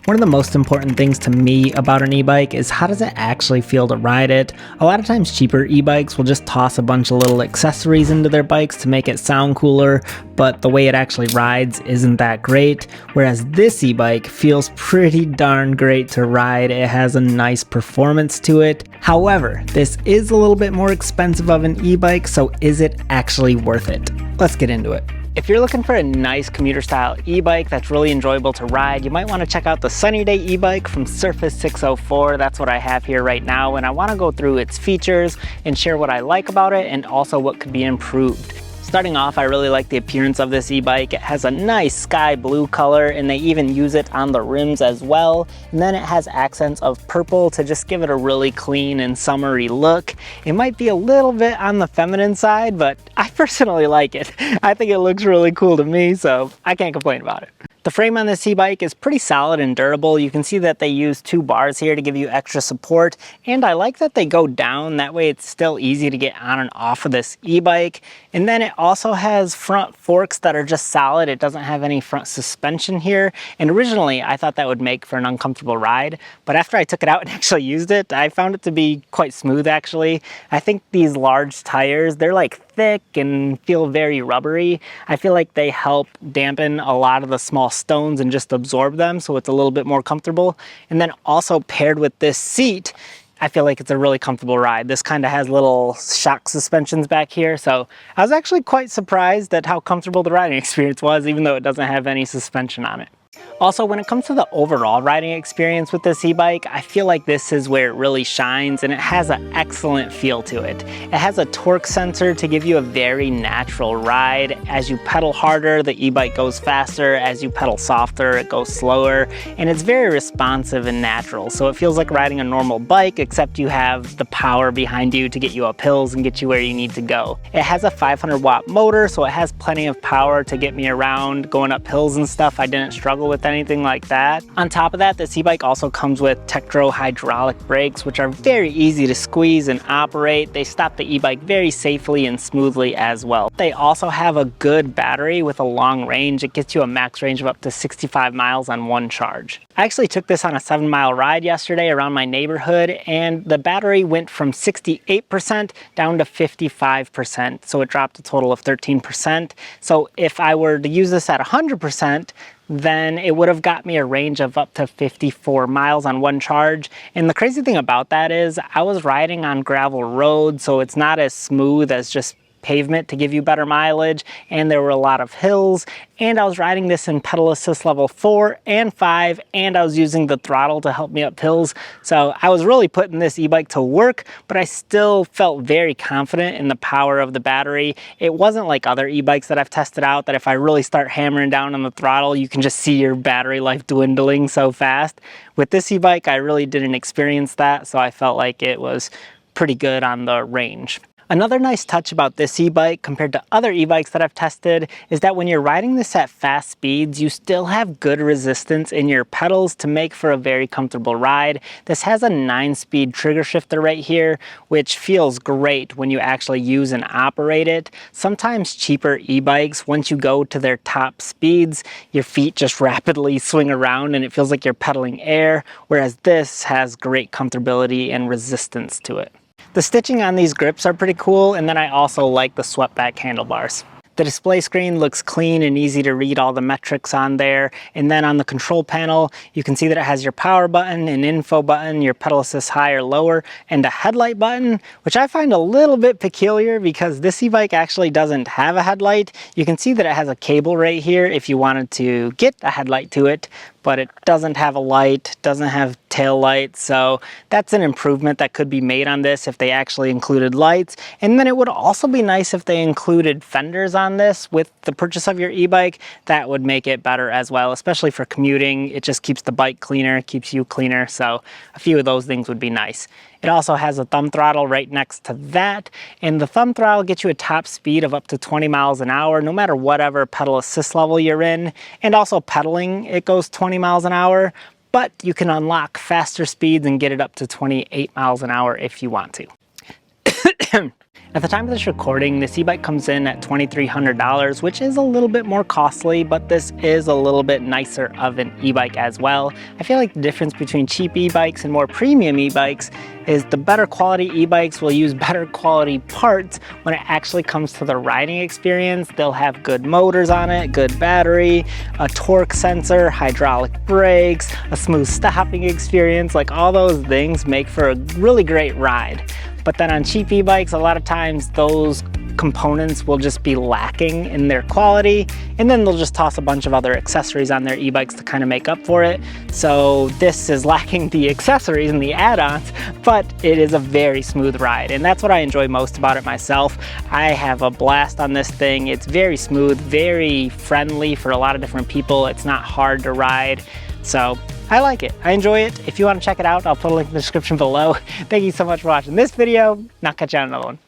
One of the most important things to me about an e-bike is how does it actually feel to ride it. A lot of times cheaper e-bikes will just toss a bunch of little accessories into their bikes to make it sound cooler, but the way it actually rides isn't that great, whereas this e-bike feels pretty darn great to ride. It has a nice performance to it. However, this is a little bit more expensive of an e-bike, so is it actually worth it? Let's get into it. If you're looking for a nice commuter style e-bike that's really enjoyable to ride, you might want to check out the Sunny Day e-bike from Surface 604. That's what I have here right now, and I want to go through its features and share what I like about it and also what could be improved. Starting off, I really like the appearance of this e-bike. It has a nice sky blue color, and they even use it on the rims as well. And then it has accents of purple to just give it a really clean and summery look. It might be a little bit on the feminine side, but I personally like it. I think it looks really cool to me, so I can't complain about it. The frame on this e-bike is pretty solid and durable. You can see that they use 2 bars here to give you extra support, and I like that they go down. That way it's still easy to get on and off of this e-bike. And then it also has front forks that are just solid. It doesn't have any front suspension here, and originally I thought that would make for an uncomfortable ride, but after I took it out and actually used it, I found it to be quite smooth actually. I think these large tires, they're like thick and feel very rubbery. I feel like they help dampen a lot of the small stones and just absorb them, so it's a little bit more comfortable. And then also paired with this seat, I feel like it's a really comfortable ride. This kind of has little shock suspensions back here, so I was actually quite surprised at how comfortable the riding experience was, even though it doesn't have any suspension on it. Also, when it comes to the overall riding experience with this e-bike, I feel like this is where it really shines, and it has an excellent feel to it. It has a torque sensor to give you a very natural ride. As you pedal harder, the e-bike goes faster. As you pedal softer, it goes slower, and it's very responsive and natural. So it feels like riding a normal bike, except you have the power behind you to get you up hills and get you where you need to go. It has a 500-watt motor, so it has plenty of power to get me around going up hills and stuff. I didn't struggle with anything like that. On top of that, this e-bike also comes with Tektro hydraulic brakes, which are very easy to squeeze and operate. They stop the e-bike very safely and smoothly as well. They also have a good battery with a long range. It gets you a max range of up to 65 miles on one charge. I actually took this on a 7-mile ride yesterday around my neighborhood, and the battery went from 68% down to 55%, so it dropped a total of 13%. So if I were to use this at 100%, then it would have got me a range of up to 54 miles on one charge. And the crazy thing about that is I was riding on gravel roads, so it's not as smooth as just pavement to give you better mileage, and there were a lot of hills, and I was riding this in pedal assist level 4 and 5, and I was using the throttle to help me up hills. So I was really putting this e-bike to work, but I still felt very confident in the power of the battery. It wasn't like other e-bikes that I've tested out that if I really start hammering down on the throttle, you can just see your battery life dwindling so fast. With this e-bike, I really didn't experience that, so I felt like it was pretty good on the range. Another nice touch about this e-bike compared to other e-bikes that I've tested is that when you're riding this at fast speeds, you still have good resistance in your pedals to make for a very comfortable ride. This has a 9-speed trigger shifter right here, which feels great when you actually use and operate it. Sometimes cheaper e-bikes, once you go to their top speeds, your feet just rapidly swing around and it feels like you're pedaling air, whereas this has great comfortability and resistance to it. The stitching on these grips are pretty cool, and then I also like the swept back handlebars. The display screen looks clean and easy to read all the metrics on there. And then on the control panel, you can see that it has your power button, an info button, your pedal assist high or lower, and a headlight button, which I find a little bit peculiar because this e-bike actually doesn't have a headlight. You can see that it has a cable right here if you wanted to get a headlight to it, but it doesn't have a light, doesn't have tail lights, so that's an improvement that could be made on this if they actually included lights. And then it would also be nice if they included fenders on this with the purchase of your e-bike. That would make it better as well, especially for commuting. It just keeps the bike cleaner, keeps you cleaner, so a few of those things would be nice. It also has a thumb throttle right next to that, and the thumb throttle gets you a top speed of up to 20 miles an hour, no matter whatever pedal assist level you're in. And also pedaling, it goes 20 miles an hour, but you can unlock faster speeds and get it up to 28 miles an hour if you want to. At the time of this recording, this e-bike comes in at $2,300, which is a little bit more costly, but this is a little bit nicer of an e-bike as well. I feel like the difference between cheap e-bikes and more premium e-bikes is the better quality e-bikes will use better quality parts when it actually comes to the riding experience. They'll have good motors on it, good battery, a torque sensor, hydraulic brakes, a smooth stopping experience. Like, all those things make for a really great ride. But then on cheap e-bikes, a lot of times those components will just be lacking in their quality, and then they'll just toss a bunch of other accessories on their e-bikes to kind of make up for it. So this is lacking the accessories and the add-ons, but it is a very smooth ride, and that's what I enjoy most about it myself. I have a blast on this thing. It's very smooth, very friendly for a lot of different people. It's not hard to ride. So I like it. I enjoy it. If you want to check it out, I'll put a link in the description below. Thank you so much for watching this video, and I'll catch you on another one.